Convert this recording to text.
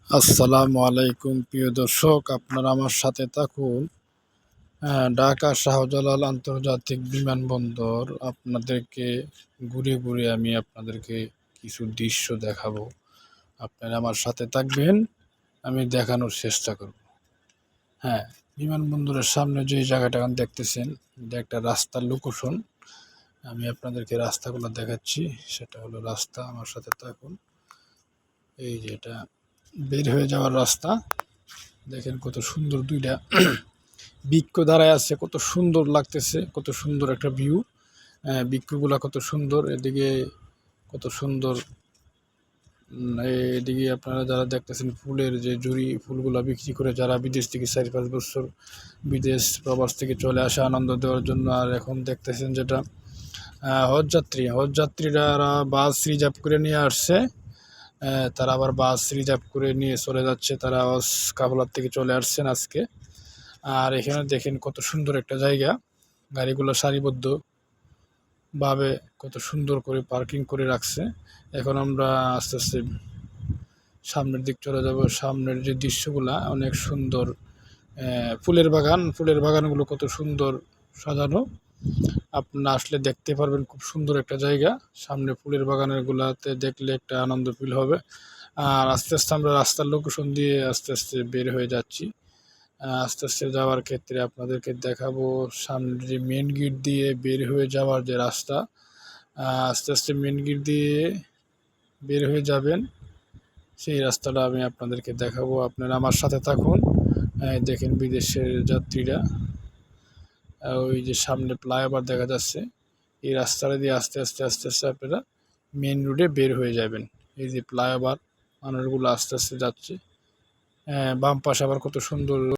আসসালামু আলাইকুম প্রিয় দর্শক, আপনারা আমার সাথে থাকুন। ঢাকা শাহজালাল আন্তর্জাতিক বিমানবন্দর আপনাদেরকে ঘুরে ঘুরে আমি আপনাদেরকে কিছু দৃশ্য দেখাবো। আপনারা আমার সাথে থাকবেন, আমি দেখানোর চেষ্টা করব। হ্যাঁ, বিমানবন্দরের সামনে যে জায়গাটা দেখতেছেন, এটা একটা রাস্তার লোকেশন। আমি আপনাদেরকে রাস্তাগুলো দেখাচ্ছি। সেটা হলো রাস্তা, আমার সাথে থাকুন। এই যে এটা বের হয়ে যাওয়ার রাস্তা, দেখেন কত সুন্দর দুইটা বৃক্ষ দাঁড়ায় আছে, কত সুন্দর লাগতেছে, কত সুন্দর একটা ভিউ। বৃক্ষগুলা কত সুন্দর, এদিকে কত সুন্দর। এদিকে আপনারা যারা দেখতেছেন ফুলের যে জুড়ি, ফুলগুলা বিক্রি করে যারা বিদেশ থেকে 4-5 বছর বিদেশ প্রবাস থেকে চলে আসে আনন্দ দেওয়ার জন্য। আর এখন দেখতেছেন যেটা হজযাত্রীরা বাস রিজার্ভ করে নিয়ে আসছে। তারা আবার বাস রিজার্ভ করে নিয়ে চলে যাচ্ছে, তারা কাবুলার থেকে চলে আসছেন আজকে। আর এখানে দেখেন কত সুন্দর একটা জায়গা, গাড়িগুলো সারিবদ্ধ ভাবে কত সুন্দর করে পার্কিং করে রাখছে। এখন আমরা আস্তে আস্তে সামনের দিক চলে যাব। সামনের যে দৃশ্যগুলা অনেক সুন্দর, ফুলের বাগানগুলো কত সুন্দর সাজানো। আপনারা আসলে দেখতে পারবেন, খুব সুন্দর একটা জায়গা। সামনে ফুলের বাগানের গুলাতে দেখলে একটা আনন্দ ফিল হবে। আর আস্তে আস্তে আমরা রাস্তার লোকেশন দিয়ে আস্তে আস্তে বের হয়ে যাচ্ছি। আস্তে আস্তে যাওয়ার ক্ষেত্রে আপনাদেরকে দেখাবো সামনের যে মেন গেট দিয়ে বের হয়ে যাওয়ার যে রাস্তা। আস্তে আস্তে মেন গেট দিয়ে বের হয়ে যাবেন, সেই রাস্তাটা আমি আপনাদেরকে দেখাবো। আপনারা আমার সাথে থাকুন। দেখেন বিদেশের যাত্রীরা, ওই যে সামনে ফ্লাইওভার দেখা যাচ্ছে, এই রাস্তাটা দিয়ে আস্তে আস্তে আস্তে আস্তে আপনারা মেন রোডে বের হয়ে যাবেন। এই যে ফ্লাইওভার, মানুষগুলো আস্তে আস্তে যাচ্ছে। বাম পাশে আবার কত সুন্দর